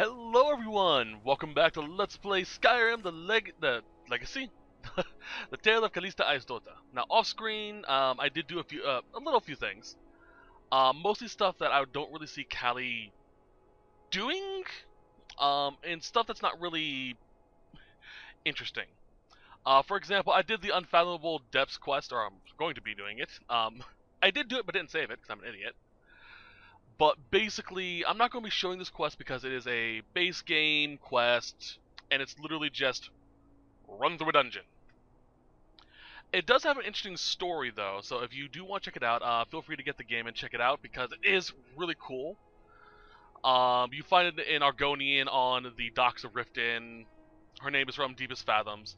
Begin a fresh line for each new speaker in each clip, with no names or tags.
Hello everyone! Welcome back to Let's Play Skyrim, the Legacy? The Tale of Kallista Aisdottir. Now off screen, I did do a little few things. Mostly stuff that I don't really see Callie doing, and stuff that's not really interesting. For example, I did the Unfathomable Depths quest, or I'm going to be doing it. I did do it but didn't save it, because I'm an idiot. But basically, I'm not going to be showing this quest because it is a base game quest, and it's literally just run through a dungeon. It does have an interesting story, though, so if you do want to check it out, feel free to get the game and check it out, because it is really cool. You find it in Argonian on the docks of Riften. Her name is from Deepest Fathoms.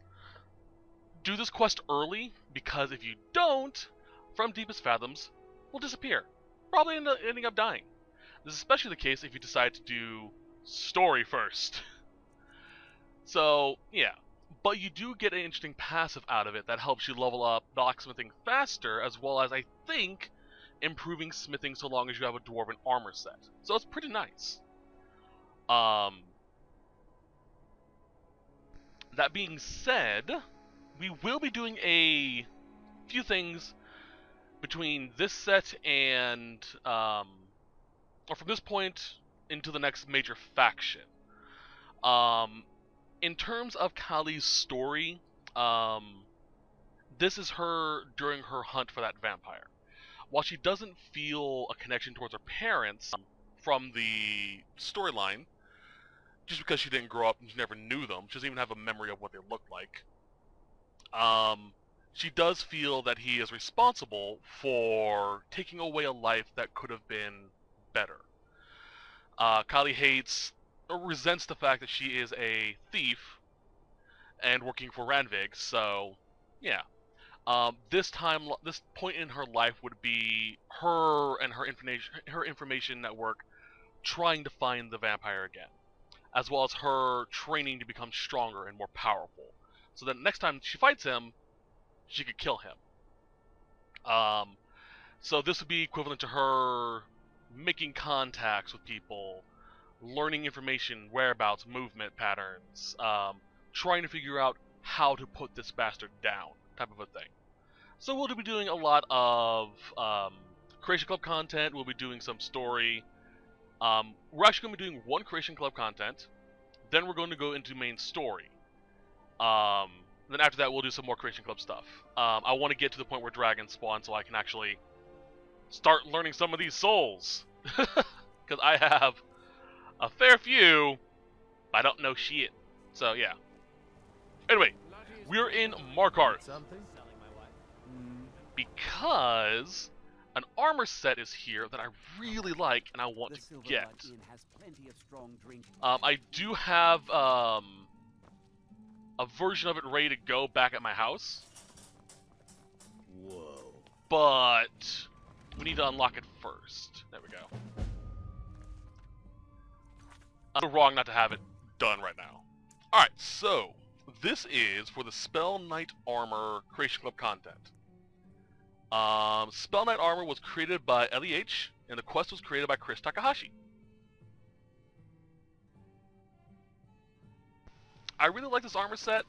Do this quest early, because if you don't, from Deepest Fathoms will disappear. Probably ending up dying. This is especially the case if you decide to do story first. So, yeah. But you do get an interesting passive out of it that helps you level up locksmithing faster, as well as, I think, improving smithing so long as you have a dwarven armor set. So it's pretty nice. That being said, we will be doing a few things between this set and, or from this point into the next major faction. In terms of Callie's story, this is her during her hunt for that vampire. While she doesn't feel a connection towards her parents from the storyline, just because she didn't grow up and she never knew them, she doesn't even have a memory of what they looked like, she does feel that he is responsible for taking away a life that could have been better. Callie hates or resents the fact that she is a thief and working for Randvig, so yeah. This point in her life would be her and her information network trying to find the vampire again, as well as her training to become stronger and more powerful, so that next time she fights him, she could kill him. So this would be equivalent to her making contacts with people, learning information, whereabouts, movement patterns, trying to figure out how to put this bastard down, type of a thing. So we'll be doing a lot of Creation Club content, we'll be doing some story. We're actually going to be doing one Creation Club content, then we're going to go into main story. Then after that, we'll do some more Creation Club stuff. I want to get to the point where dragons spawn so I can actually start learning some of these souls. Because I have a fair few, but I don't know shit. So, yeah. Anyway, we're in Markarth. Because an armor set is here that I really like and I want to get. I do have a version of it ready to go back at my house.
Whoa.
But we need to unlock it first. There we go. I'm wrong not to have it done right now. Alright, so this is for the Spell Knight Armor Creation Club content. Spell Knight Armor was created by LEH, and the quest was created by Chris Takahashi. I really like this armor set.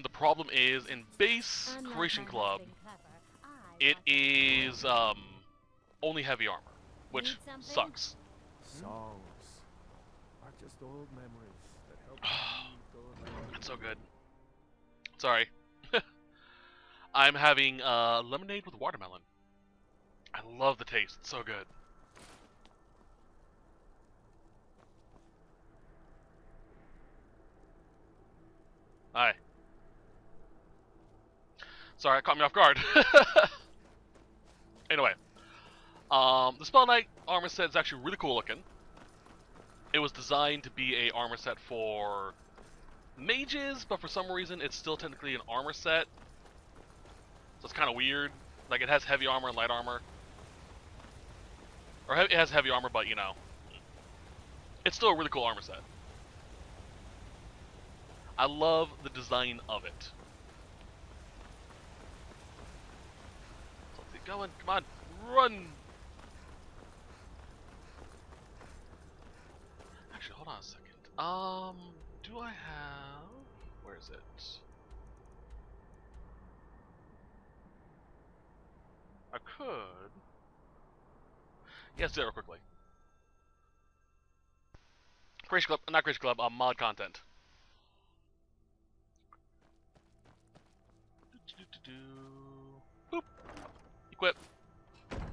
The problem is, in base Creation Club, it is only heavy armor, which sucks.
Songs are just old memories that help
It's so good. Sorry. I'm having lemonade with watermelon. I love the taste. It's so good. Hi. Sorry, it caught me off guard. Anyway, the Spell Knight armor set is actually really cool looking. It was designed to be a armor set for mages, but for some reason it's still technically an armor set. So it's kind of weird. Like, it has heavy armor and light armor. Or it has heavy armor, but, you know, it's still a really cool armor set. I love the design of it. So let's get going. Come on, run! Actually, hold on a second. Do I have... Where is it? I could... Yes, do it real quickly. Creation Club, not Creation Club, mod content. Boop. Equip.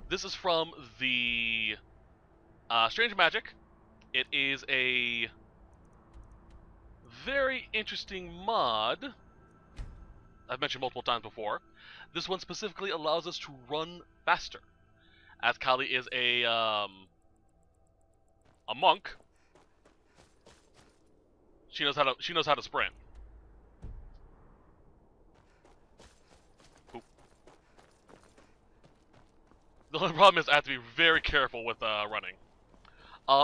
This is from the Strange Magic. It is a very interesting mod. I've mentioned multiple times before. This one specifically allows us to run faster. As Kali is a monk, she knows how to sprint. Oop. The only problem is I have to be very careful with running.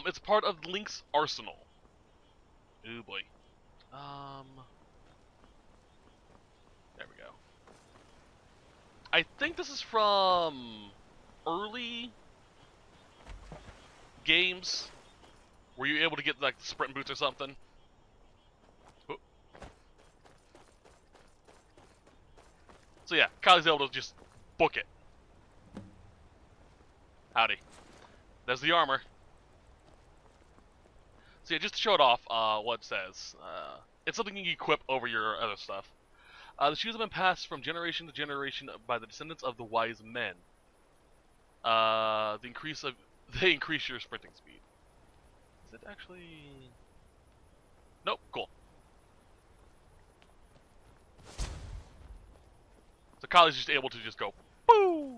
It's part of Link's arsenal. Ooh boy. There we go. I think this is from early games. Were you able to get like sprint boots or something? Ooh. So yeah, Kylie's able to just book it. Howdy. There's the armor. So yeah, just to show it off, what it says. It's something you can equip over your other stuff. The shoes have been passed from generation to generation by the descendants of the wise men. They increase your sprinting speed. Is it actually? Nope. Cool. So Kylie's just able to just go, boo.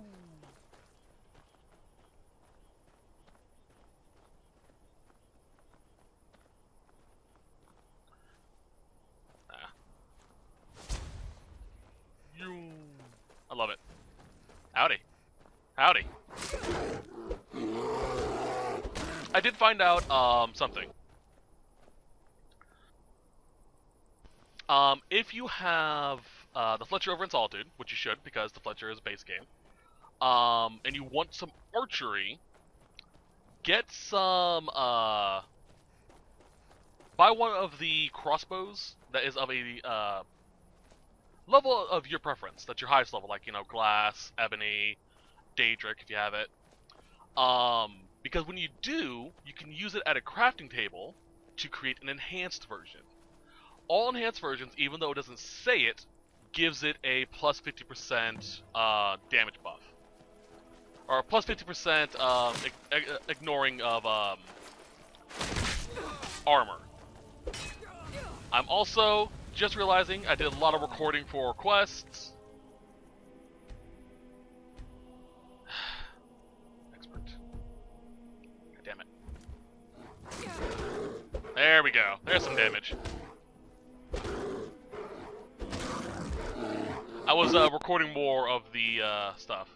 I love it. Howdy. Howdy. I did find out something. If you have the Fletcher over in Solitude, which you should because the Fletcher is a base game, and you want some archery, get some buy one of the crossbows that is of a level of your preference. That's your highest level, like, you know, glass, ebony, daedric if you have it. Because when you do, you can use it at a crafting table to create an enhanced version. All enhanced versions, even though it doesn't say it, gives it a plus 50% damage buff. Or a plus 50% ignoring of armor. I'm also just realizing I did a lot of recording for quests. Expert. God damn it. There we go. There's some damage. I was recording more of the stuff.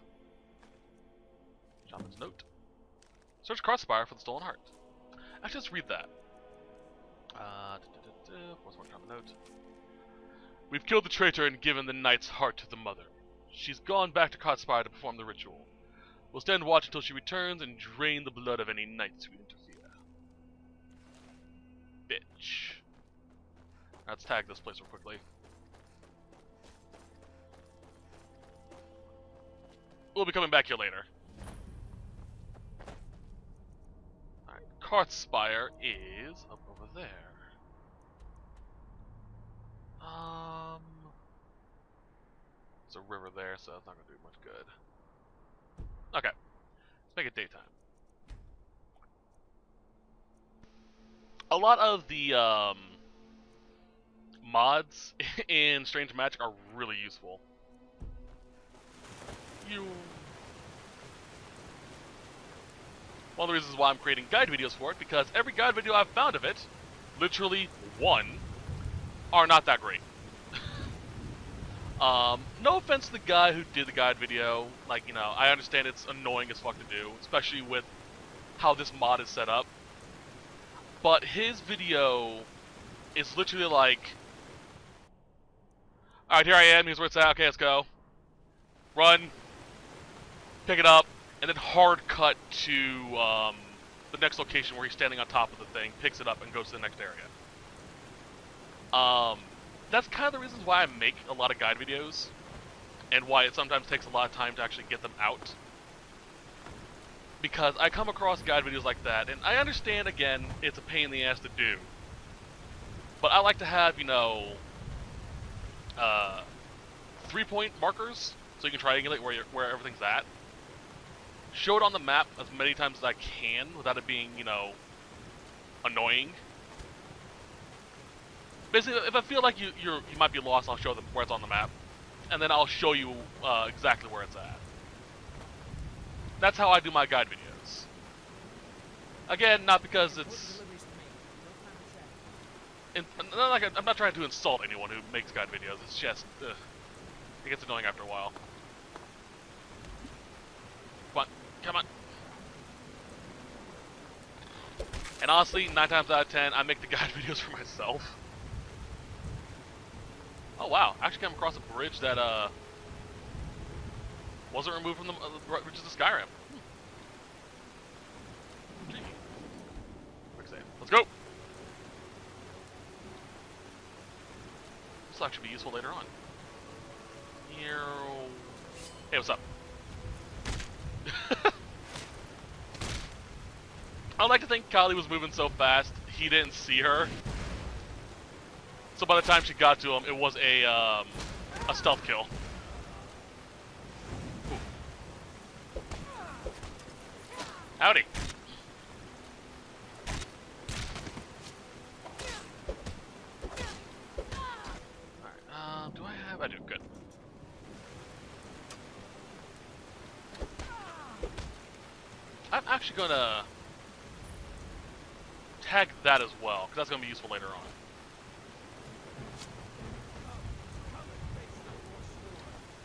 Shaman's note. Search Crossfire for the stolen heart. Actually, let's read that. What's one common note? We've killed the traitor and given the knight's heart to the mother. She's gone back to Kotspire to perform the ritual. We'll stand watch until she returns and drain the blood of any knights who interfere. Bitch. Let's tag this place real quickly. We'll be coming back here later. Alright, Kotspire is up over there. There's a river there, so it's not going to do much good. Okay, let's make it daytime. A lot of the mods in Strange Magic are really useful. One of the reasons why I'm creating guide videos for it, because every guide video I've found of it, literally one, are not that great. No offense to the guy who did the guide video, like, you know, I understand it's annoying as fuck to do, especially with how this mod is set up. But his video is literally like, alright, here I am, here's where it's at, okay, let's go. Run, pick it up, and then hard cut to the next location where he's standing on top of the thing, picks it up, and goes to the next area. That's kind of the reasons why I make a lot of guide videos, and why it sometimes takes a lot of time to actually get them out. Because I come across guide videos like that, and I understand, again, it's a pain in the ass to do. But I like to have, you know, 3-point markers, so you can triangulate where everything's at. Show it on the map as many times as I can, without it being, you know, annoying. Basically, if I feel like you might be lost, I'll show them where it's on the map, and then I'll show you exactly where it's at. That's how I do my guide videos. Again, not because it's... I'm not trying to insult anyone who makes guide videos, it's just... it gets annoying after a while. Come on, come on. And honestly, 9 times out of 10, I make the guide videos for myself. Oh wow, I actually came across a bridge that wasn't removed from the bridges of Skyrim. Gee. Quick save. Let's go! This will actually be useful later on. Hey, what's up? I like to think Kali was moving so fast, he didn't see her. So by the time she got to him, it was a stealth kill. Ooh. Howdy. Alright, do I have... I do, good. I'm actually gonna tag that as well, because that's gonna be useful later on.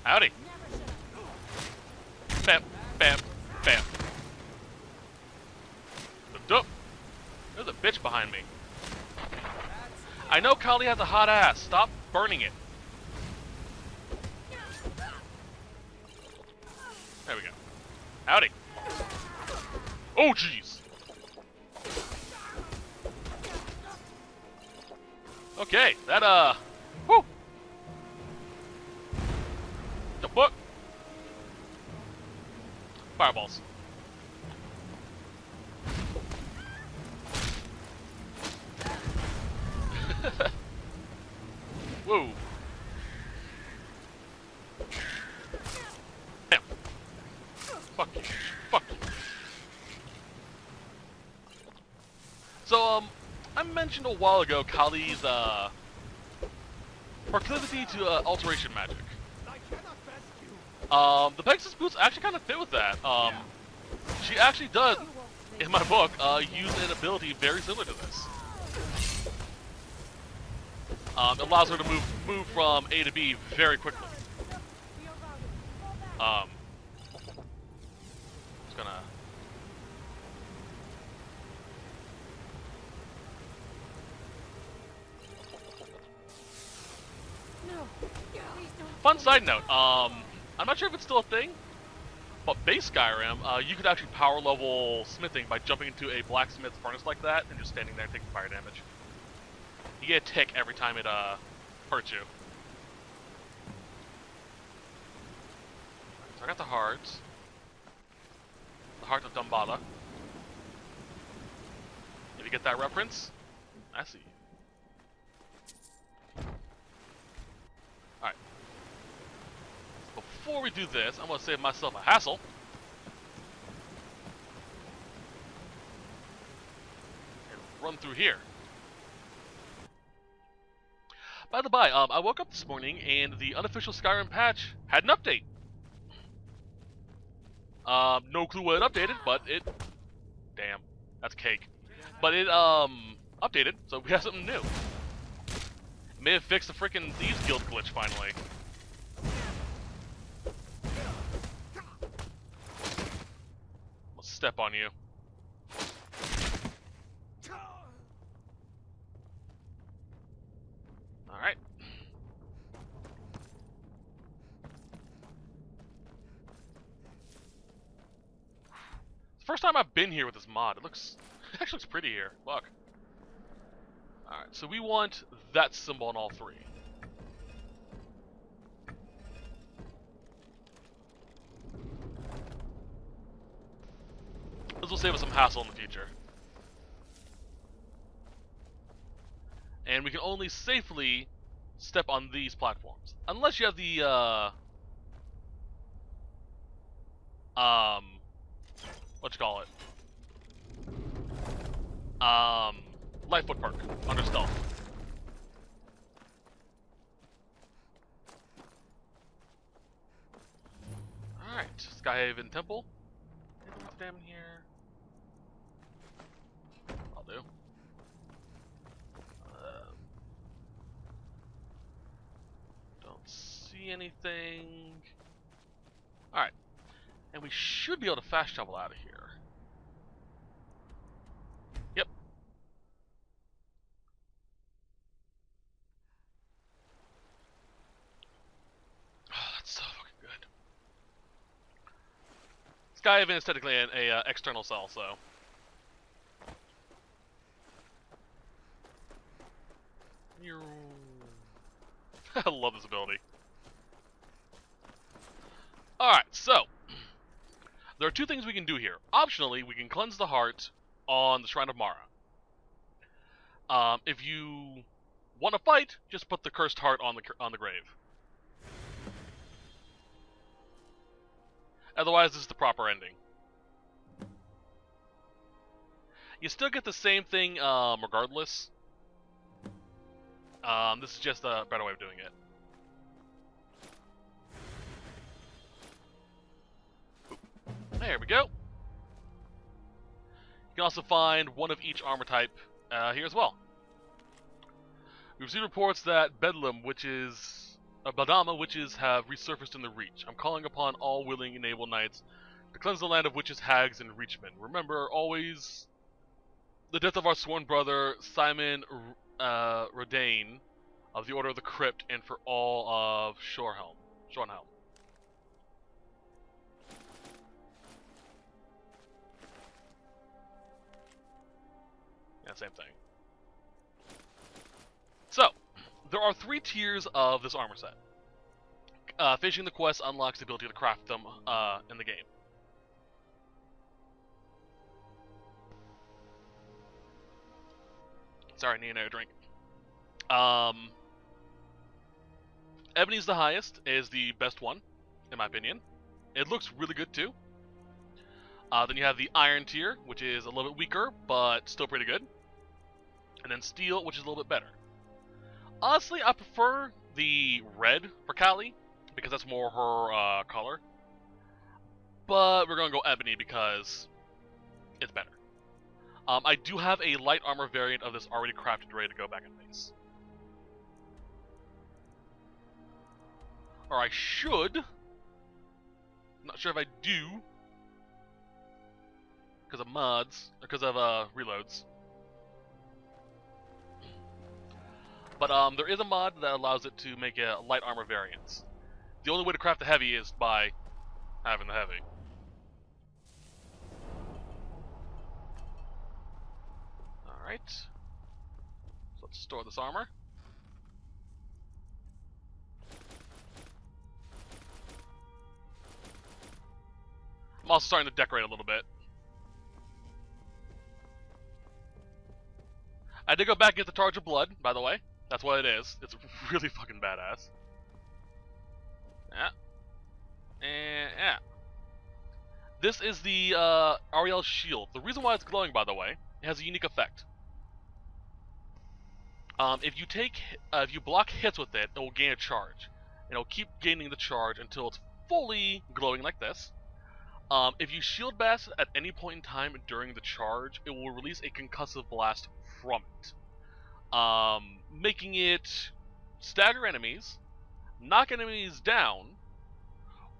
Howdy. Bam, bam, bam. There's a bitch behind me. I know Kali has a hot ass. Stop burning it. There we go. Howdy. Oh, jeez. Okay, that, whew. The book. Fireballs. Whoa. Damn. Fuck you. Fuck you. So, I mentioned a while ago Kali's, proclivity to, alteration magic. The Pegasus boots actually kind of fit with that. She actually does, in my book, use an ability very similar to this. It allows her to move from A to B very quickly. Just gonna... Fun side note, I'm not sure if it's still a thing, but base Skyrim, you could actually power level smithing by jumping into a blacksmith furnace like that and just standing there taking fire damage. You get a tick every time it hurts you. So I got the hearts. The heart of Dambala. If you get that reference, I see. Alright. Before we do this, I'm going to save myself a hassle. And run through here. By the by, I woke up this morning and the unofficial Skyrim patch had an update. No clue what it updated, but it... Damn, that's cake. But it, updated, so we have something new. May have fixed the frickin' Thieves Guild glitch finally. I'll step on you. Alright. first time I've been here with this mod. It actually looks pretty here. Look. Alright, so we want that symbol on all three. This will save us some hassle in the future. And we can only safely step on these platforms. Unless you have the, what you call it? Lightfoot perk under stealth. Alright, Skyhaven Temple. Anything else down here? I'll do. Don't see anything. Alright. And we should be able to fast travel out of here. Yep. Oh, that's so fucking good. Skyhaven is technically an external cell, so. I love this ability. Alright, so. There are two things we can do here. Optionally, we can cleanse the heart on the Shrine of Mara. If you want to fight, just put the cursed heart on the grave. Otherwise, this is the proper ending. You still get the same thing regardless. This is just a better way of doing it. There we go. You can also find one of each armor type here as well. We received reports that Bedlam, Badama witches have resurfaced in the Reach. I'm calling upon all willing and able knights to cleanse the land of witches, hags, and reachmen. Remember always the death of our sworn brother, Simon Rodane, of the Order of the Crypt, and for all of Shornhelm. Yeah, same thing. So, there are 3 tiers of this armor set. Finishing the quest unlocks the ability to craft them in the game. Sorry, I need another drink. Ebony's the highest, is the best one, in my opinion. It looks really good too. Then you have the Iron tier, which is a little bit weaker, but still pretty good. And then Steel, which is a little bit better. Honestly, I prefer the red for Callie, because that's more her color. But we're going to go Ebony because it's better. I do have a light armor variant of this already crafted, ready to go back in base. Or I should. I'm not sure if I do. Because of mods, or because of reloads. But there is a mod that allows it to make a light armor variants. The only way to craft the heavy is by having the heavy. Alright. So let's store this armor. I'm also starting to decorate a little bit. I did go back and get the Charge of Blood, by the way. That's what it is. It's really fucking badass. Yeah. And yeah. This is the Ariel's shield. The reason why it's glowing, by the way, it has a unique effect. If you block hits with it, it will gain a charge. And it'll keep gaining the charge until it's fully glowing like this. If you shield blast at any point in time during the charge, it will release a concussive blast from it. Making it stagger enemies, knock enemies down,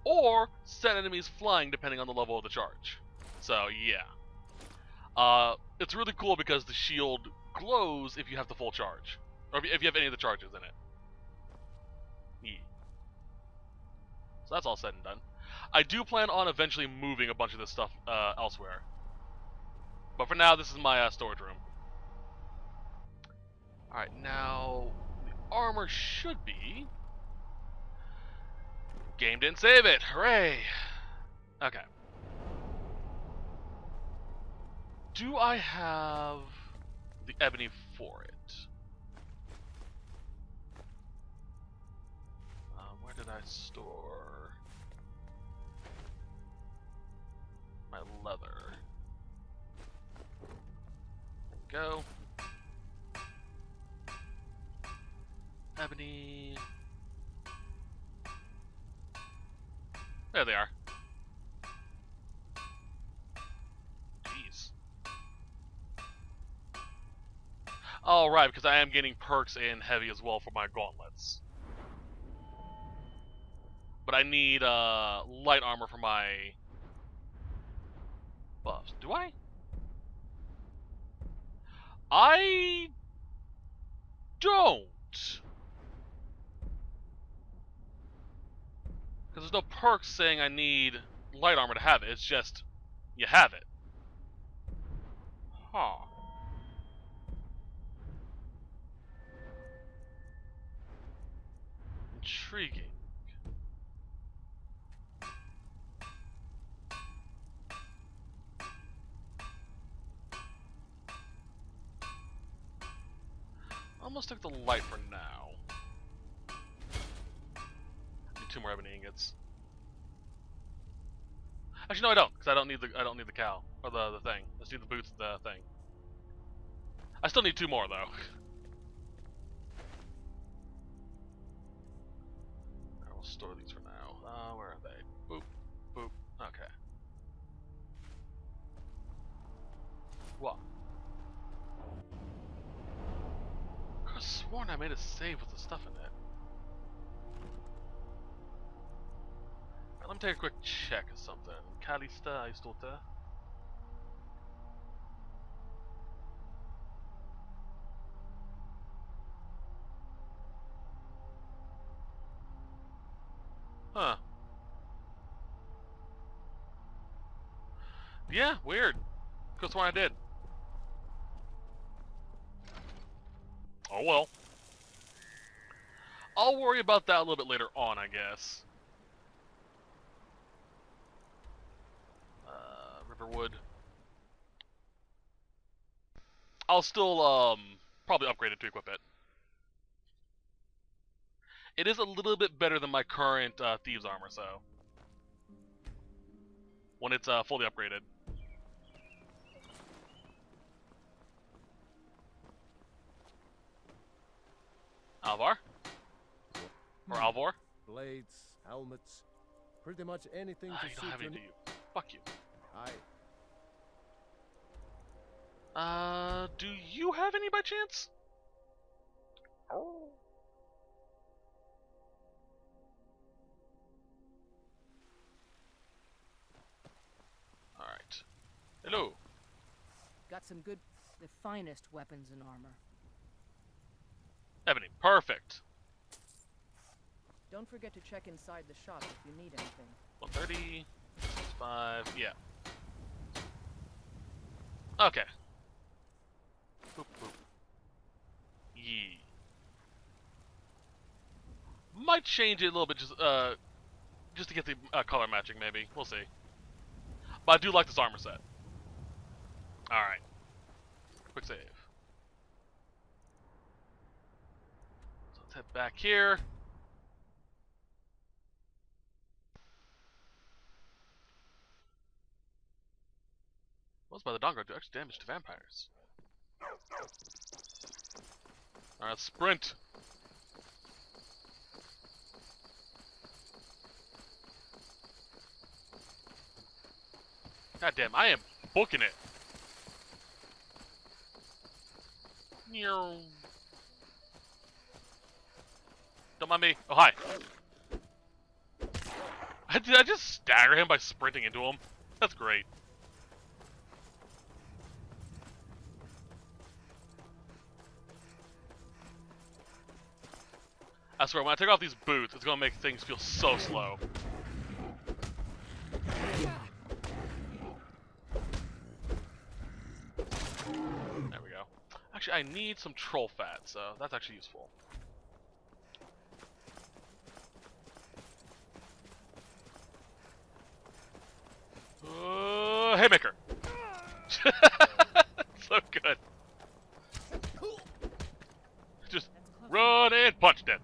or send enemies flying depending on the level of the charge. So yeah. It's really cool because the shield glows if you have the full charge. Or if you have any of the charges in it. Yeah. So that's all said and done. I do plan on eventually moving a bunch of this stuff elsewhere. But for now, this is my storage room. Alright, now the armor should be... Game didn't save it! Hooray! Okay. Do I have the ebony for it? Where did I store my leather? There we go. Ebony. There they are. Jeez. Oh, right, because I am getting perks in heavy as well for my gauntlets. But I need light armor for my buffs. Do I? I don't. Because there's no perks saying I need light armor to have it. It's just, you have it. Huh. Intriguing. Almost took the light for now. Need 2 more ebony ingots. Actually, no, I don't, because I don't need the cow or the thing. I just need the boots, the thing. I still need 2 more though. I will store these for now. Where are they? Boop, boop. Okay. What? I could have sworn I made a save with the stuff in it. Alright, let me take a quick check of something. Kallista Aisdottir. Huh. Yeah, weird. Could've sworn I did. Oh well. I'll worry about that a little bit later on, I guess. Riverwood. I'll still, probably upgrade it to equip it. It is a little bit better than my current, Thieves armor, so. When it's, fully upgraded. Alvar? Or Alvor?
Blades, helmets, pretty much anything to
You don't
suit
have any,
your
do you? Fuck you. Do you have any by chance? Oh. Alright. Hello.
Got some good, the finest weapons and armor.
Ebony, perfect.
Don't forget to check inside the shop if you need anything.
130, 5, yeah. Okay. Boop, boop. Yee. Might change it a little bit just to get the color matching, maybe. We'll see. But I do like this armor set. Alright. Quick save. So let's head back here. Was by the Dongo do extra damage to vampires. Alright, sprint! God damn, I am booking it. Don't mind me. Oh, hi. Did I just stagger him by sprinting into him? That's great. I swear, when I take off these boots, it's gonna make things feel so slow. I need some troll fat, so that's actually useful. Haymaker! So good. Just run and punch them.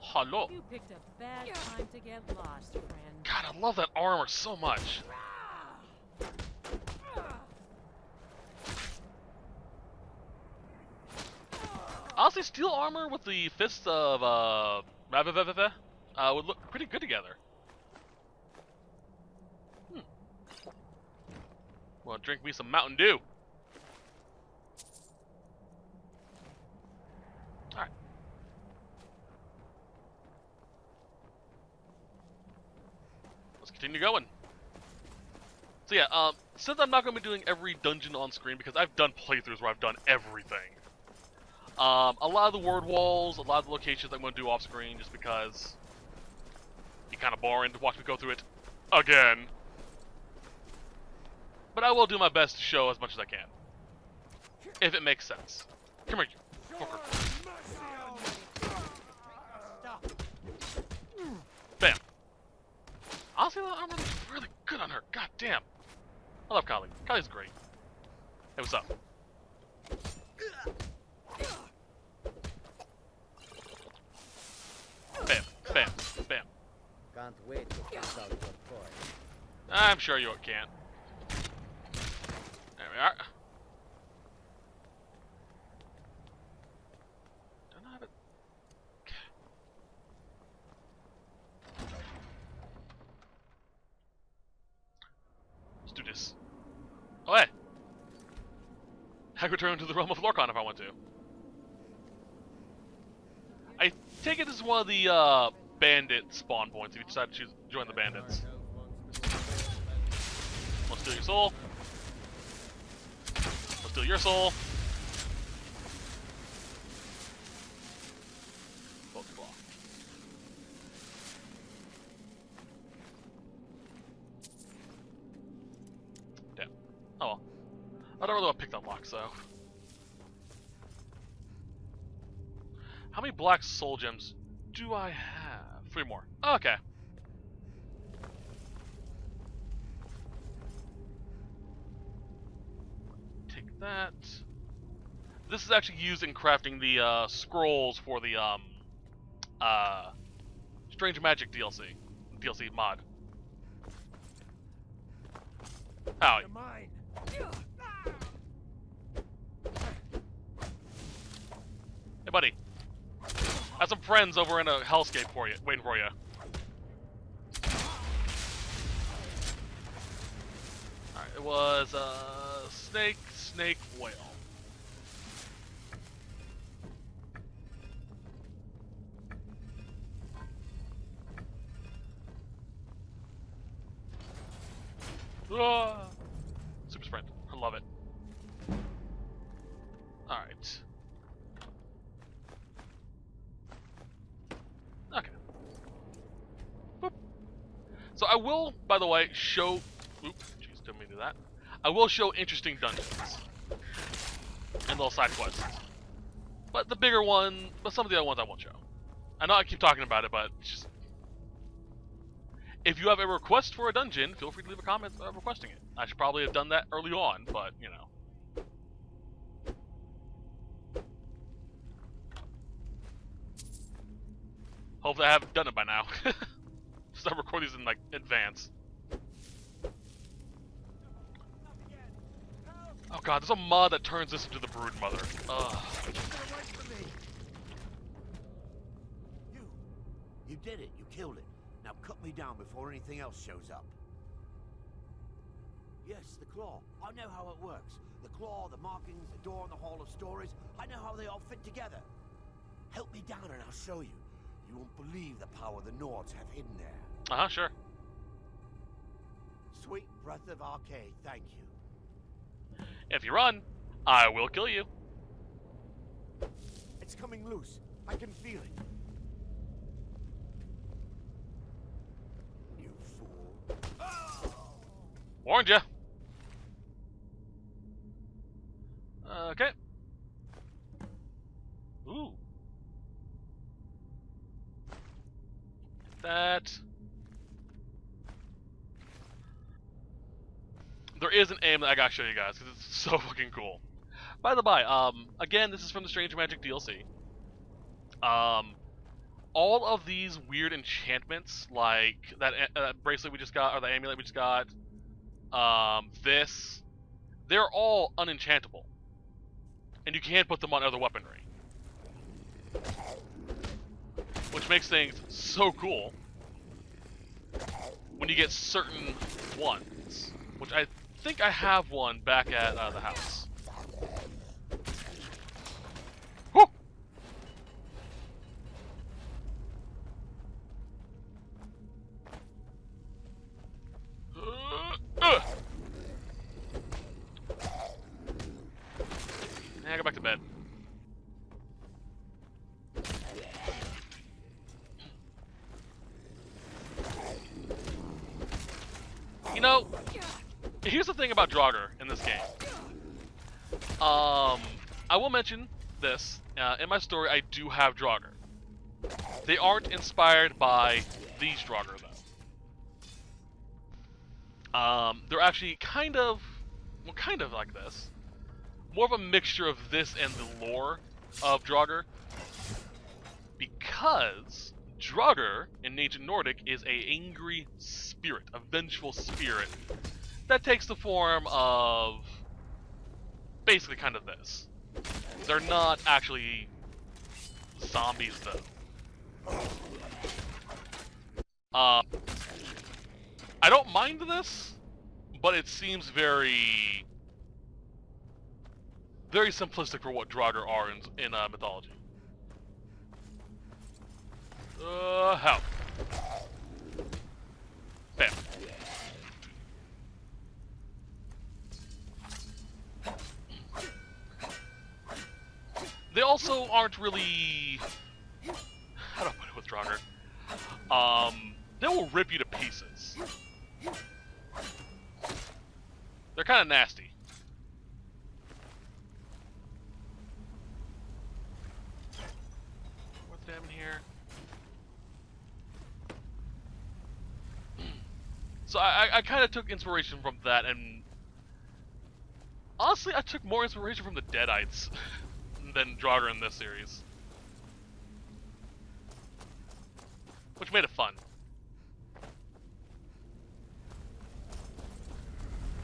Hello.
You picked a bad time to get lost, friend.
God, I love that armor so much. Honestly, steel armor with the fists of would look pretty good together. Well, drink me some Mountain Dew. Alright. Let's continue going. So yeah, since I'm not going to be doing every dungeon on screen, because I've done playthroughs where I've done everything. A lot of the word walls, a lot of the locations I'm going to do off screen, just because it'd be kind of boring to watch me go through it again. But I will do my best to show as much as I can, if it makes sense. Come here, you fucker. Bam. Honestly, the armor looks really good on her. God damn. I love Kali. Kali's great. Hey, what's up? Bam, bam, bam.
Can't wait to consult your toy.
I'm sure you can. There we are. Don't have it. Let's do this. Oh, hey! I could return to the realm of Lorkhan if I want to. I take it this is one of the bandit spawn points if you decide to join the bandits. Let's steal your soul. Let's steal your soul. Both claw. Damn. Oh well. I don't really want to pick that lock, so. How many black soul gems do I have? 3 more. Okay. Take that. This is actually used in crafting the scrolls for the Strange Magic DLC mod. Howdy.
Mine.
Hey, buddy. I have some friends over in a hellscape for you, waiting for you. Alright, it was snake, whale. Ah! Super sprint. I love it. Alright. Okay. Boop. So I will, by the way, show... Oop, jeez, didn't mean to do that. I will show interesting dungeons. And little side quests. But the bigger one, but some of the other ones I won't show. I know I keep talking about it, but it's just... If you have a request for a dungeon, feel free to leave a comment requesting it. I should probably have done that early on, but, you know. Hopefully I haven't done it by now. Just I record these in, like, advance. Oh god, there's a mod that turns this into the Brood Mother. Ugh.
You did it. You killed it. Now cut me down before anything else shows up. Yes, the claw. I know how it works. The claw, the markings, the door in the Hall of Stories. I know how they all fit together. Help me down and I'll show you. You won't believe the power the Nords have hidden there.
Uh-huh, sure.
Sweet breath of Arcade, thank you.
If you run, I will kill you.
It's coming loose. I can feel it. You fool.
Warned ya. Okay. Ooh. That. There is an aim that I gotta show you guys because it's so fucking cool. By the by, again, this is from the Strange Magic DLC. All of these weird enchantments, like that bracelet we just got, or the amulet we just got, they're all unenchantable. And you can't put them on other weaponry. Which makes things so cool when you get certain ones. Which I think I have one back at the house. Woo! I go back to bed. You know, here's the thing about Draugr in this game. I will mention this. In my story, I do have Draugr. They aren't inspired by these Draugr, though. They're actually kind of like this. More of a mixture of this and the lore of Draugr. Because Draugr in ancient Nordic is an angry spirit, a vengeful spirit, that takes the form of basically kind of this. They're not actually zombies, though. I don't mind this, but it seems very simplistic for what Draugr are in mythology. How? Bam. They also aren't really... How do I put it with Draugr? They will rip you to pieces. They're kind of nasty. What's down here? So I kind of took inspiration from that, and honestly, I took more inspiration from the Deadites than Draugr in this series, which made it fun.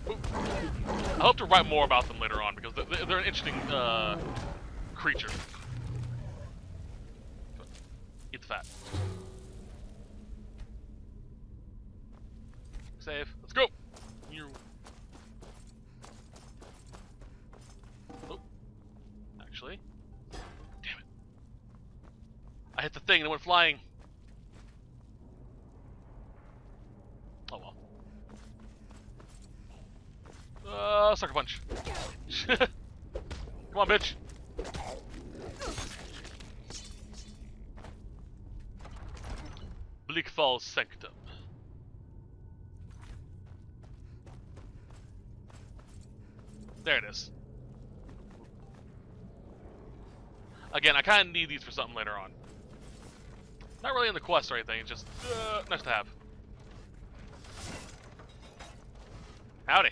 I hope to write more about them later on because they're an interesting creature. Eat the fat. Save. Let's go. Oh. Actually. Damn it. I hit the thing and it went flying. Oh well. Sucker punch. Come on, bitch. Bleakfall Sanctum. There it is. Again, I kind of need these for something later on. Not really in the quest or anything, it's just nice to have. Howdy.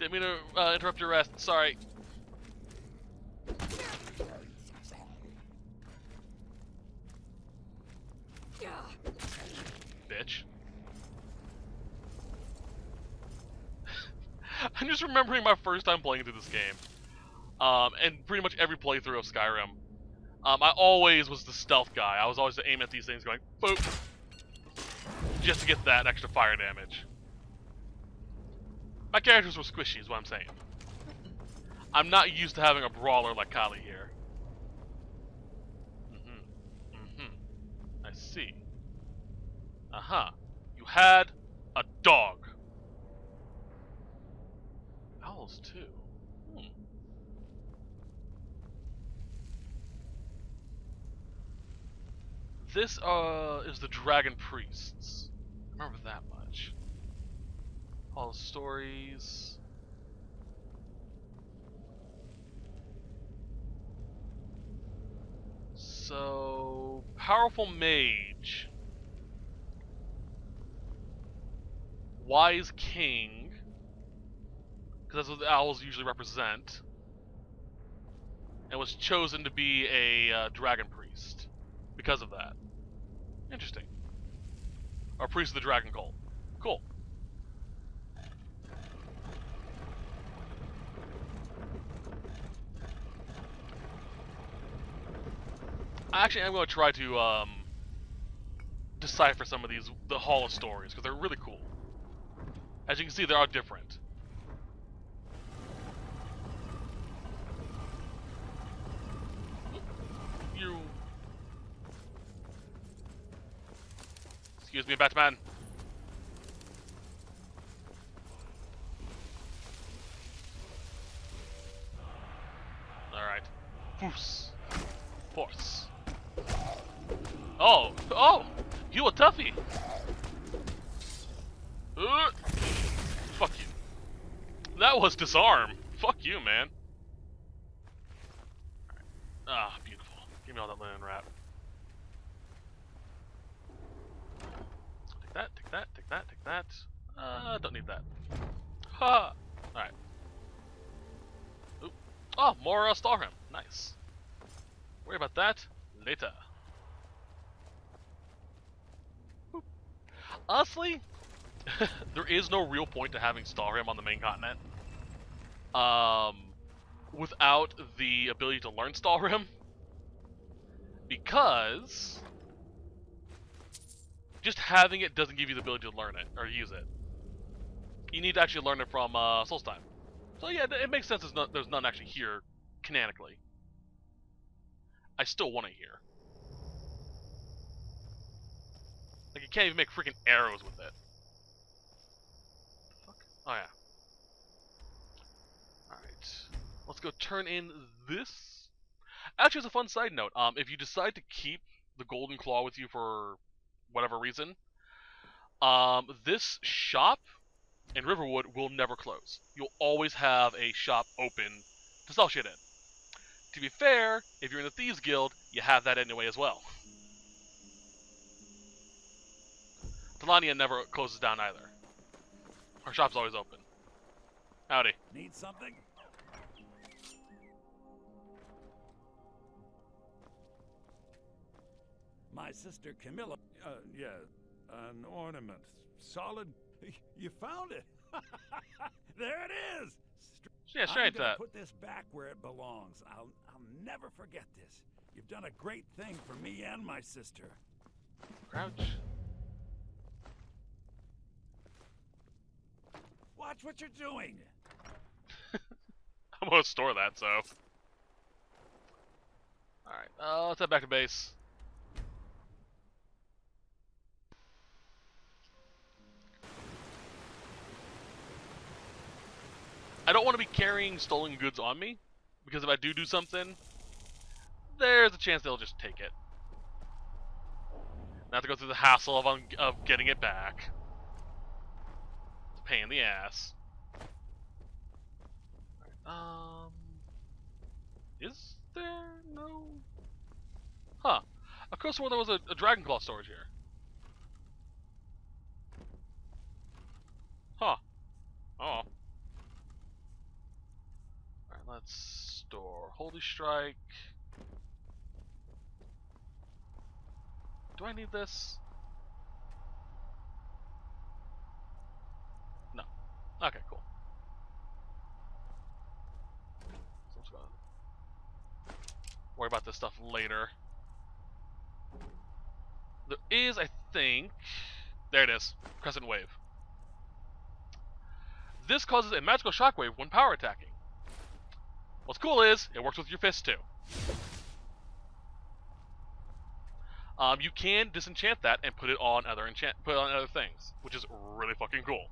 Didn't mean to interrupt your rest, sorry. Bitch. I'm just remembering my first time playing through this game. And pretty much every playthrough of Skyrim. I always was the stealth guy. I was always aiming at these things going, boop. Just to get that extra fire damage. My characters were squishy is what I'm saying. I'm not used to having a brawler like Kali here. I see. Uh-huh. You had a dog. Owls too. This is the Dragon Priests. I remember that much. All the stories. So powerful mage, wise king, because that's what the owls usually represent, and was chosen to be a dragon priest because of that. Interesting. Or priest of the dragon cult. Cool. Actually, I'm going to try to decipher some of the Hall of Stories, because they're really cool. As you can see, they are different. You... Excuse me, Batman. Alright. Foos. Force. Oh! Oh! You a toughie! Fuck you. That was disarm. Fuck you, man. Ah, beautiful. Give me all that linen wrap. Take that, take that, take that, take that. Don't need that. Ha! Alright. Oop. Oh, more Stalrim. Nice. Worry about that later. Boop. Honestly, there is no real point to having Stalrim on the main continent. Without the ability to learn Stalrim, because just having it doesn't give you the ability to learn it or use it. You need to actually learn it from Solstheim. So yeah, it makes sense. There's none actually here canonically. I still want to hear. Like, you can't even make freaking arrows with it. Fuck. Oh yeah. Alright. Let's go turn in this. Actually, as a fun side note, if you decide to keep the Golden Claw with you for whatever reason, this shop in Riverwood will never close. You'll always have a shop open to sell shit in. To be fair, if you're in the Thieves Guild, you have that anyway as well. Talania never closes down either. Her shop's always open. Howdy.
Need something? My sister Camilla. Yeah, an ornament. Solid. You found it. There it is.
Yeah, straight
I'm gonna
that.
put this back where it belongs. I'll never forget this. You've done a great thing for me and my sister.
Crouch.
Watch what you're doing.
I'm gonna store that, so. Alright, let's head back to base. I don't want to be carrying stolen goods on me, because if I do something, there's a chance they'll just take it. Not to go through the hassle of getting it back. It's a pain in the ass. Is there no? Huh. I could have sworn there was a Dragon Claw storage here. Huh. Oh. Alright, let's store Holy Strike. Do I need this? No. Okay, cool. So I'm just gonna worry about this stuff later. There is, I think... There it is. Crescent Wave. This causes a magical shockwave when power attacking. What's cool is, it works with your fists too. You can disenchant that and put it on other things, which is really fucking cool.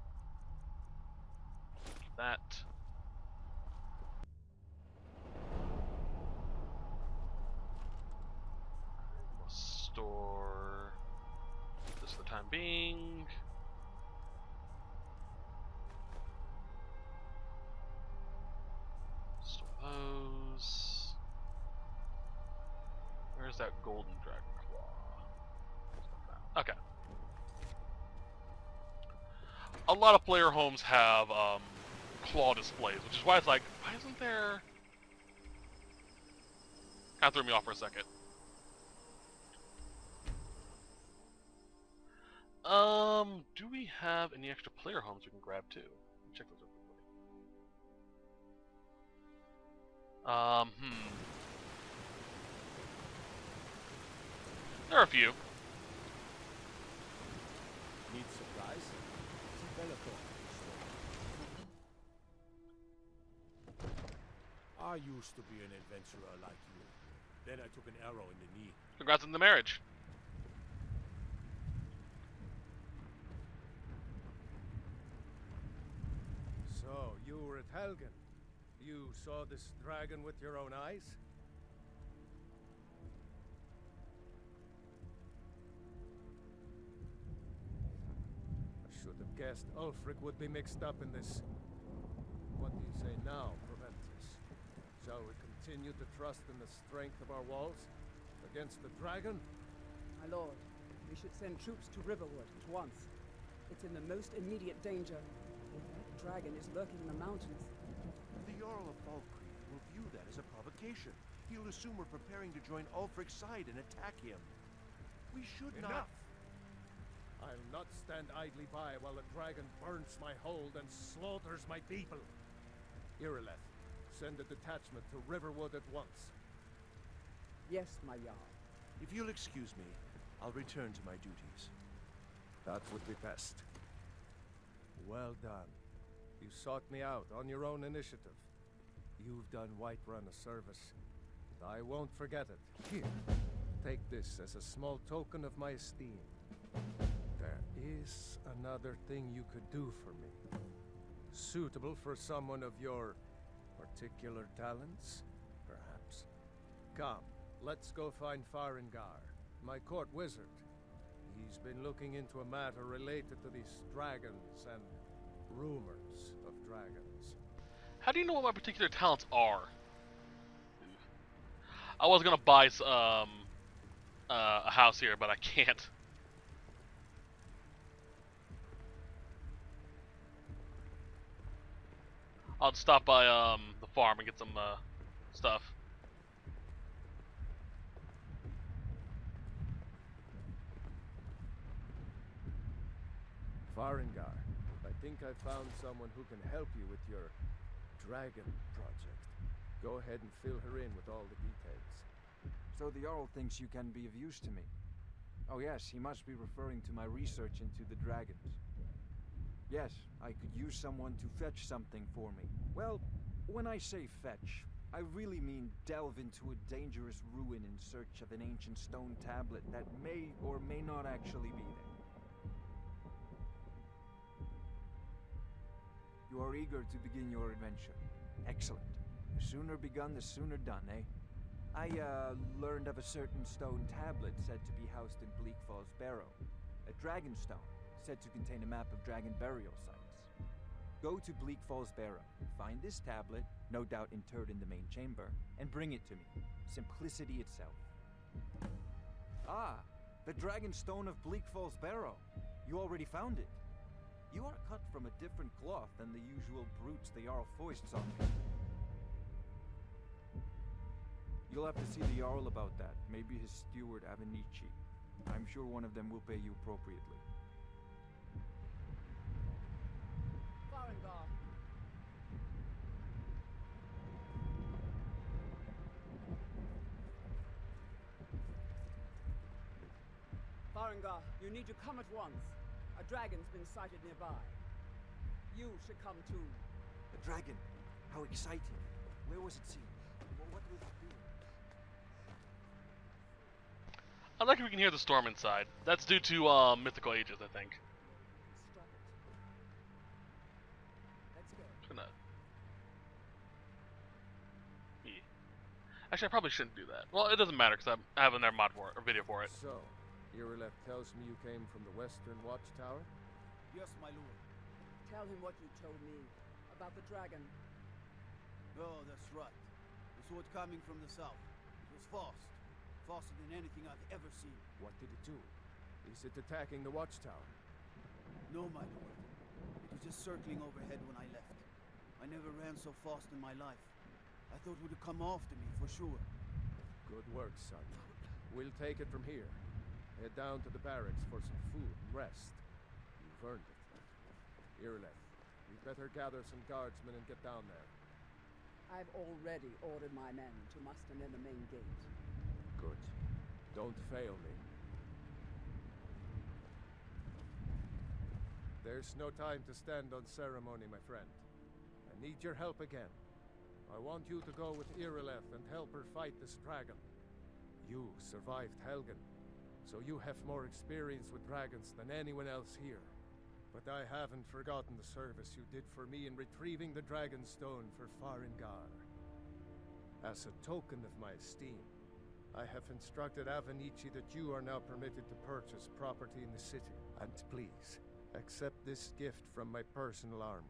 That. We'll store this for the time being. Store those. Where's that that golden dragon claw. Okay. A lot of player homes have claw displays, which is why it's like, why isn't there? Kind of threw me off for a second. Do we have any extra player homes we can grab too? Let me check those real quickly. There are a few.
Need supplies?
I used to be an adventurer like you. Then I took an arrow in the knee.
Congrats on the marriage.
So, you were at Helgen. You saw this dragon with your own eyes? I should have guessed Ulfric would be mixed up in this. What do you say now, Proventus? Shall we continue to trust in the strength of our walls against the dragon?
My lord, we should send troops to Riverwood at once. It's in the most immediate danger. If that dragon is lurking in the mountains.
The Jarl of Falkreath will view that as a provocation. He'll assume we're preparing to join Ulfric's side and attack him. We should not...
Enough! I'll not stand idly by while the dragon burns my hold and slaughters my people. Irileth, send a detachment to Riverwood at once.
Yes, my Jarl.
If you'll excuse me, I'll return to my duties.
That would be best. Well done. You sought me out on your own initiative. You've done Whiterun a service. I won't forget it. Here, take this as a small token of my esteem. There is another thing you could do for me. Suitable for someone of your particular talents, perhaps. Come, let's go find Farengar, my court wizard. He's been looking into a matter related to these dragons and rumors of dragons.
How do you know what my particular talents are? I was gonna buy a house here, but I can't. I'll stop by the farm and get some stuff.
Farengar, I think I found someone who can help you with your dragon project. Go ahead and fill her in with all the details.
So the Jarl thinks you can be of use to me. Oh yes, he must be referring to my research into the dragons. Yes, I could use someone to fetch something for me. Well, when I say fetch, I really mean delve into a dangerous ruin in search of an ancient stone tablet that may or may not actually be there. You are eager to begin your adventure. Excellent. The sooner begun, the sooner done, eh? I learned of a certain stone tablet said to be housed in Bleak Falls Barrow. A dragon stone, said to contain a map of dragon burial sites. Go to Bleak Falls Barrow, find this tablet, no doubt interred in the main chamber, and bring it to me. Simplicity itself. Ah, the dragon stone of Bleak Falls Barrow. You already found it. You are cut from a different cloth than the usual brutes the Jarl foists on me. You'll have to see the Jarl about that, maybe his steward Avenici. I'm sure one of them will pay you appropriately.
Farengar. Farengar, you need to come at once. A dragon's been sighted nearby. You should come too.
The dragon! How exciting! Where was it seen? What was it doing?
I like if we can hear the storm inside. That's due to mythical ages, I think.
Stop it. Let's go.
Just gonna... Yeah. Actually, I probably shouldn't do that. Well, it doesn't matter because I have another mod for it, or video for it.
So, Irileth tells me you came from the Western Watchtower?
Yes, my lord.
Tell him what you told me about the dragon.
Oh, that's right. We saw it coming from the south. It was fast.
Faster than anything I've ever seen.
What did it do? Is it attacking the watchtower?
No, my lord. It was just circling overhead when I left. I never ran so fast in my life. I thought it would have come after me, for sure.
Good work, son. We'll take it from here. Head down to the barracks for some food and rest. You've earned it. Irileth, you'd better gather some guardsmen and get down there.
I've already ordered my men to muster near the main gate.
Good. Don't fail me. There's no time to stand on ceremony, my friend. I need your help again. I want you to go with Irileth and help her fight this dragon. You survived Helgen, so you have more experience with dragons than anyone else here. But I haven't forgotten the service you did for me in retrieving the Dragon Stone for Farengar. As a token of my esteem, I have instructed Avenici that you are now permitted to purchase property in the city. And please, accept this gift from my personal armory.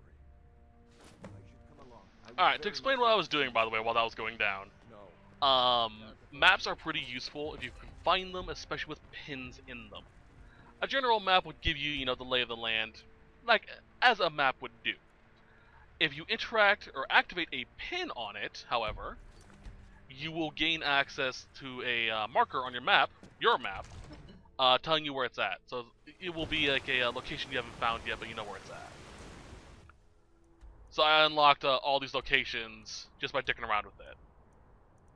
Alright, to explain what I was doing, by the way, while that was going down. Maps are pretty useful if you can find them, especially with pins in them. A general map would give you, you know, the lay of the land, like as a map would do. If you interact or activate a pin on it, however, you will gain access to a marker on your map, telling you where it's at. So it will be like a location you haven't found yet, but you know where it's at. So I unlocked all these locations just by dicking around with it.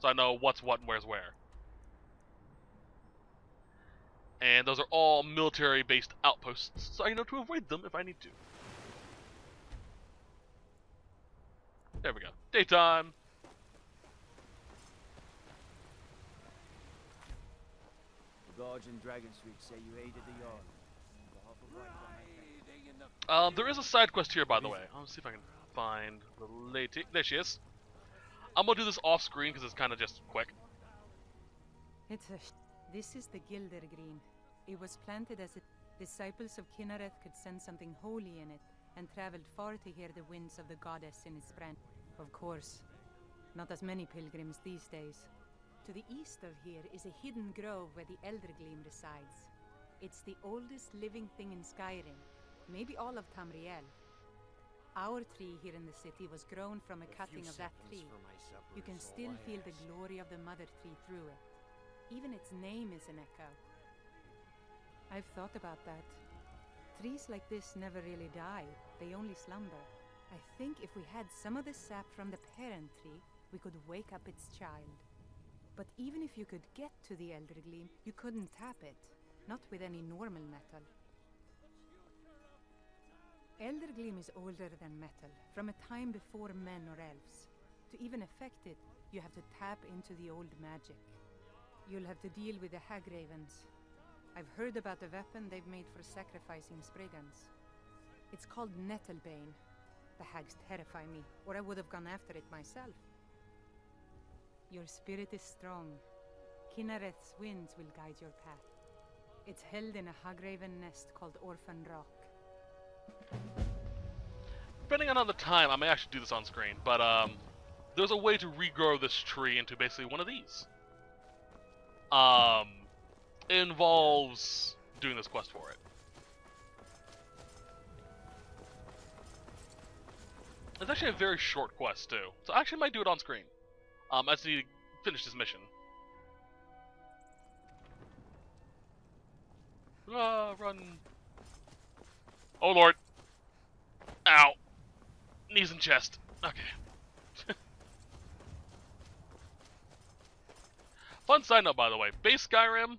So I know what's what and where's where. And those are all military-based outposts, so I know to avoid them if I need to. There we go. Daytime!
The guards in Dragon Street say you aided the Jarl.
There is a side quest here, by the way. I'll see if I can find the lady. There she is. I'm gonna do this off screen because it's kind of just quick.
This is the Gilder Green. It was planted as disciples of Kynareth could sense something holy in it, and traveled far to hear the winds of the goddess in its branch. Of course, not as many pilgrims these days. To the east of here is a hidden grove where the Eldergleam resides. It's the oldest living thing in Skyrim, maybe all of Tamriel. Our tree here in the city was grown from a cutting of that tree. You can still feel the glory of the mother tree through it. Even its name is an echo. I've thought about that. Trees like this never really die, they only slumber. I think if we had some of the sap from the parent tree, we could wake up its child. But even if you could get to the Eldergleam, you couldn't tap it. Not with any normal metal. Eldergleam is older than metal, from a time before men or elves. To even affect it, you have to tap into the old magic. You'll have to deal with the Hagravens. I've heard about the weapon they've made for sacrificing Spriggans. It's called Nettlebane. The hags terrify me, or I would have gone after it myself. Your spirit is strong. Kynareth's winds will guide your path. It's held in a Hagraven nest called Orphan Rock.
Depending on the time, I may actually do this on screen, but there's a way to regrow this tree into basically one of these. It involves doing this quest for it. It's actually a very short quest too, so I actually might do it on screen. I just need to finish this mission. Run. Oh lord. Ow. Knees and chest. Okay. Fun side note, by the way. Base Skyrim,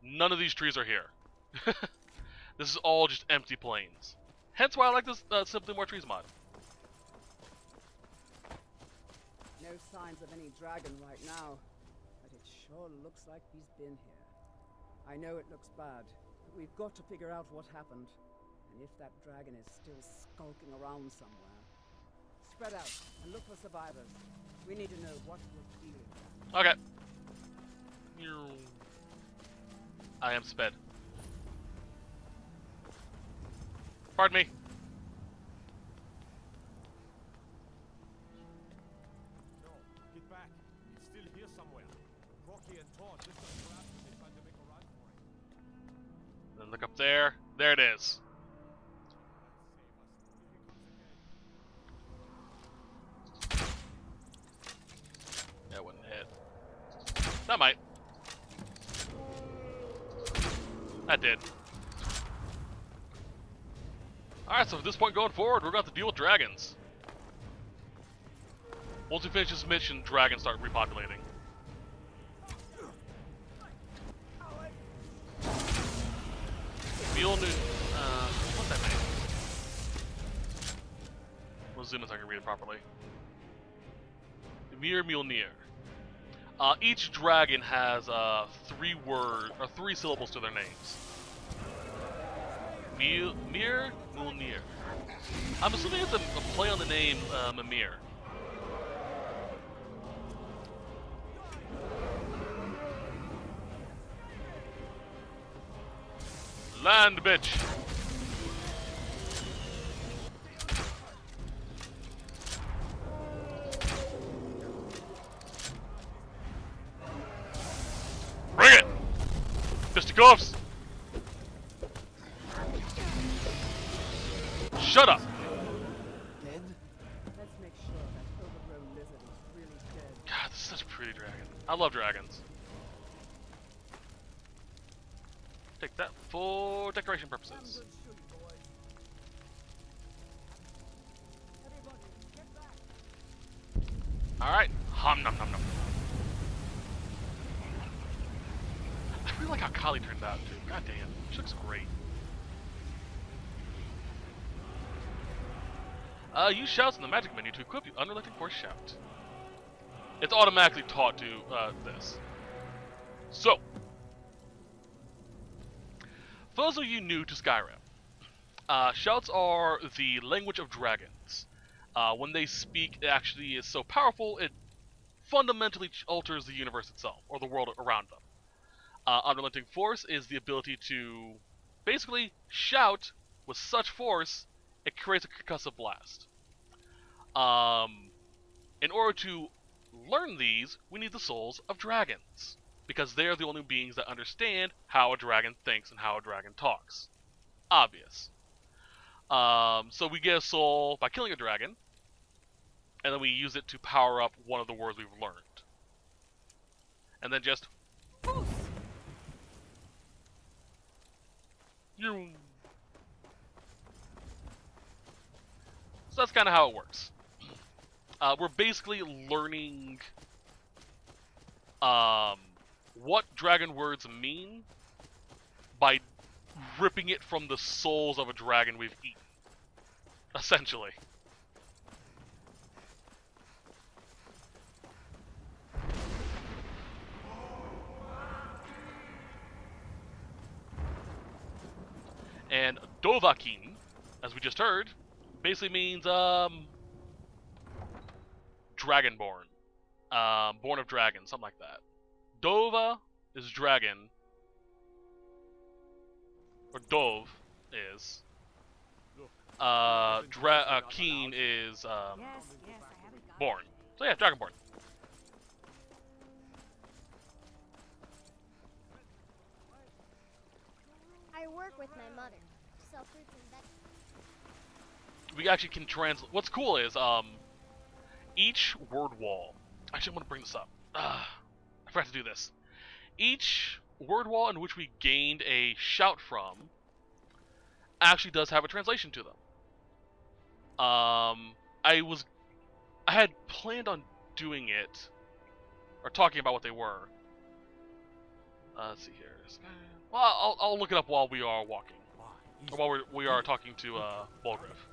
none of these trees are here. This is all just empty plains. Hence why I like this Simply More Trees mod.
No signs of any dragon right now, but it sure looks like he's been here. I know it looks bad, but we've got to figure out what happened, and if that dragon is still skulking around somewhere. Spread out and look for survivors. We need to know what we're dealing with.
Okay. I am sped. Pardon me.
No, get back. It's still here somewhere.
Then look up there. There it is. That wouldn't hit. That might. That did. Alright, so at this point going forward, we're going to have to deal with dragons. Once we finish this mission, dragons start repopulating. Mjolnir, what's that name? We'll zoom in so I can read it properly. Mjolnir. Each dragon has 3 syllables to their names. Mjolnir. I'm assuming it's a play on the name Mimir. Land, bitch! Bring it! Fisticuffs! Shut up!
Dead? Let's make sure that overgrown lizard is really dead.
God, this is such a pretty dragon. I love dragons. Take that for decoration purposes. Alright. Hum num num num. I really like how Kali turned out too. God damn. She looks great. Use shouts in the magic menu to equip your unrelenting force shout. It's automatically taught to this. So, for those of you new to Skyrim, shouts are the language of dragons. When they speak, it actually is so powerful, it fundamentally alters the universe itself, or the world around them. Unrelenting force is the ability to basically shout with such force, it creates a concussive blast. In order to learn these, we need the souls of dragons, because they are the only beings that understand how a dragon thinks and how a dragon talks. Obvious. So we get a soul by killing a dragon, and then we use it to power up one of the words we've learned. And then just... So that's kind of how it works. We're basically learning what dragon words mean by ripping it from the souls of a dragon we've eaten, essentially. And Dovahkiin, as we just heard, basically means dragonborn, born of dragon, something like that. Dova is dragon, or Dove is. Keen is born. So yeah, dragonborn.
I work with my mother. Sell fruits and vegetables.
We actually can translate. What's cool is each word wall. Actually, I want to bring this up. I forgot to do this. Each word wall in which we gained a shout from actually does have a translation to them. I had planned on doing it, or talking about what they were. Let's see here. Well, I'll look it up while we are walking, or while we are talking to Bulgriff.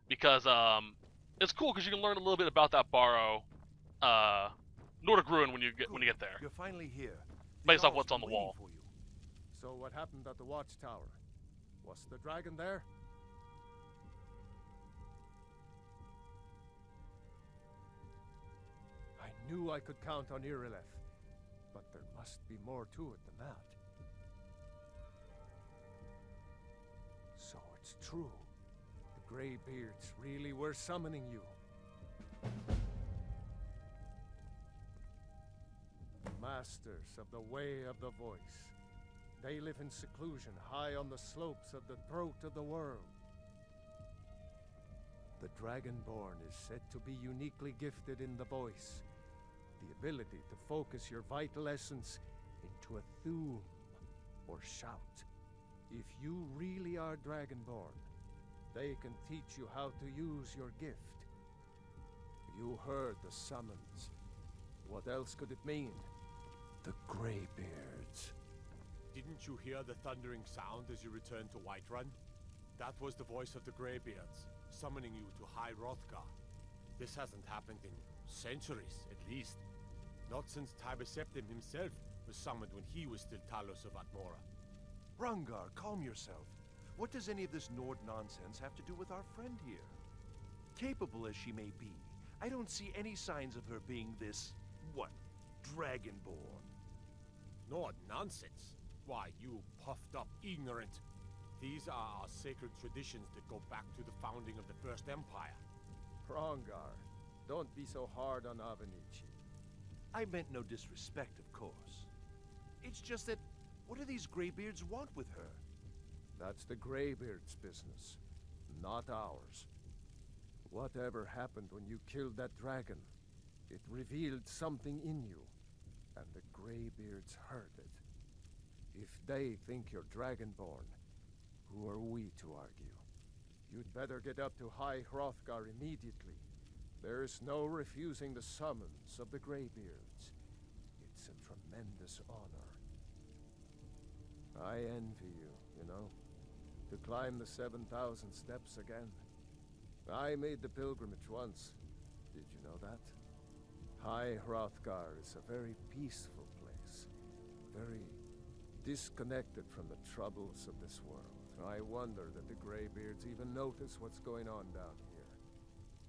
Because it's cool because you can learn a little bit about that Barrow Nordic ruin when you get there.
You're finally here.
Based off what's on the wall.
So what happened at the watchtower? Was the dragon there? I knew I could count on Irileth, but there must be more to it than that. So it's true. The Greybeards really were summoning you. Masters of the Way of the Voice. They live in seclusion high on the slopes of the throat of the world. The Dragonborn is said to be uniquely gifted in the voice. The ability to focus your vital essence into a thum, or shout. If you really are Dragonborn, they can teach you how to use your gift. You heard the summons. What else could it mean? The Greybeards.
Didn't you hear the thundering sound as you returned to Whiterun? That was the voice of the Greybeards, summoning you to High Hrothgar. This hasn't happened in centuries, at least. Not since Tibeseptim himself was summoned when he was still Talos of Atmora.
Rungar, calm yourself. What does any of this Nord nonsense have to do with our friend here? Capable as she may be, I don't see any signs of her being this, what, Dragonborn.
Nord nonsense? Why, you puffed up ignorant. These are our sacred traditions that go back to the founding of the First Empire.
Rongar, don't be so hard on Avenici.
I meant no disrespect, of course. It's just that, what do these Greybeards want with her?
That's the Greybeards' business, not ours. Whatever happened when you killed that dragon, it revealed something in you, and the Greybeards heard it. If they think you're Dragonborn, who are we to argue? You'd better get up to High Hrothgar immediately. There's no refusing the summons of the Greybeards. It's a tremendous honor. I envy you, you know, to climb the 7,000 steps again. I made the pilgrimage once. Did you know that? High Hrothgar is a very peaceful place. Very disconnected from the troubles of this world. I wonder that the Greybeards even notice what's going on down here.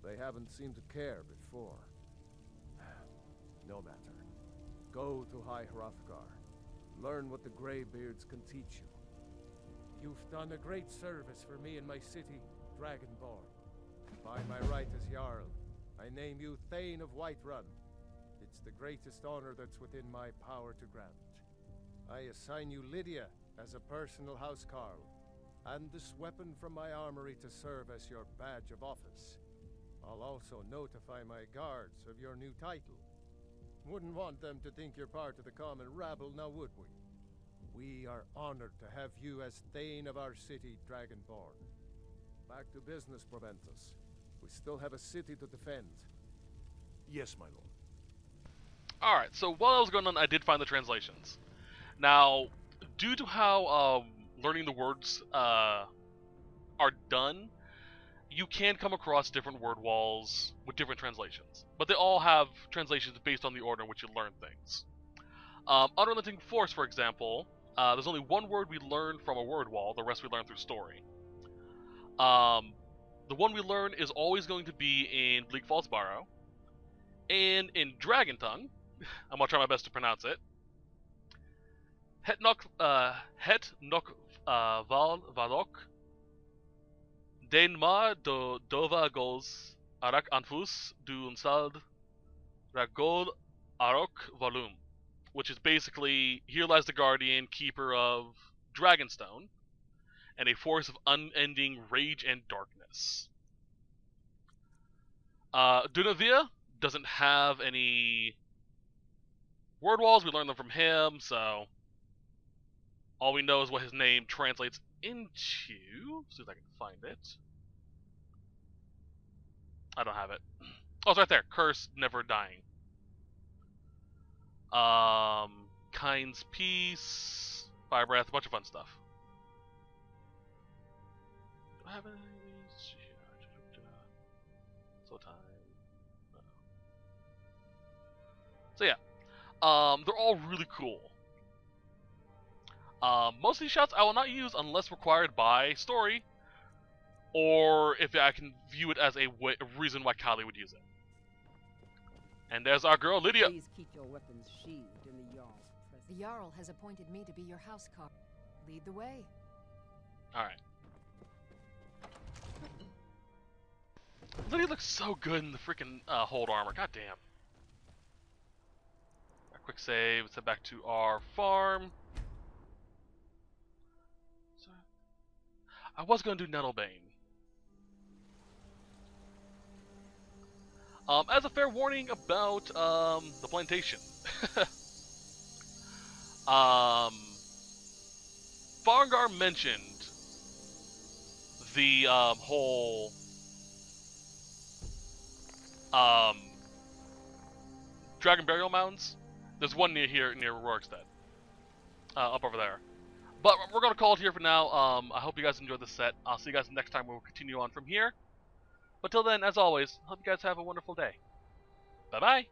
They haven't seemed to care before. No matter. Go to High Hrothgar. Learn what the Greybeards can teach you. You've done a great service for me and my city, Dragonborn. By my right as Jarl, I name you Thane of Whiterun. It's the greatest honor that's within my power to grant. I assign you Lydia as a personal housecarl, and this weapon from my armory to serve as your badge of office. I'll also notify my guards of your new title. Wouldn't want them to think you're part of the common rabble, now would we? We are honored to have you as Thane of our city, Dragonborn. Back to business, Proventus. We still have a city to defend.
Yes, my lord.
Alright, so while I was going on, I did find the translations. Now, due to how learning the words are done, you can come across different word walls with different translations. But they all have translations based on the order in which you learn things. Unrelenting Force, for example, there's only one word we learn from a word wall, the rest we learn through story. The one we learn is always going to be in Bleak Falls Barrow, and in Dragon Tongue, I'm going to try my best to pronounce it, Het nok Valok, Den ma do dova goes arak anfus du unsald ragol arok volum, which is basically, here lies the guardian, keeper of Dragonstone, and a force of unending rage and darkness. Dunavir doesn't have any word walls, we learn them from him, so all we know is what his name translates into. See if I can find it. I don't have it. Oh, it's right there. Curse, never dying. Kind's Peace, Fire Breath, a bunch of fun stuff. Do I have any of these? So time. So yeah, they're all really cool. Most of these shots I will not use unless required by story, or if I can view it as a reason why Kali would use it. And there's our girl, Lydia.
Please keep your weapons sheathed in the Jarl's presence.
The Jarl has appointed me to be your housecarl. Lead the way.
Alright. Lily looks so good in the freaking hold armor. God damn. A quick save. Let's head back to our farm. So, I was going to do Nettlebane. As a fair warning about the plantation. Farengar mentioned the whole Dragon Burial Mounds. There's one near here, near Rorikstead. Up over there. But we're going to call it here for now. I hope you guys enjoyed this set. I'll see you guys next time. We'll continue on from here. But till then, as always, hope you guys have a wonderful day. Bye-bye.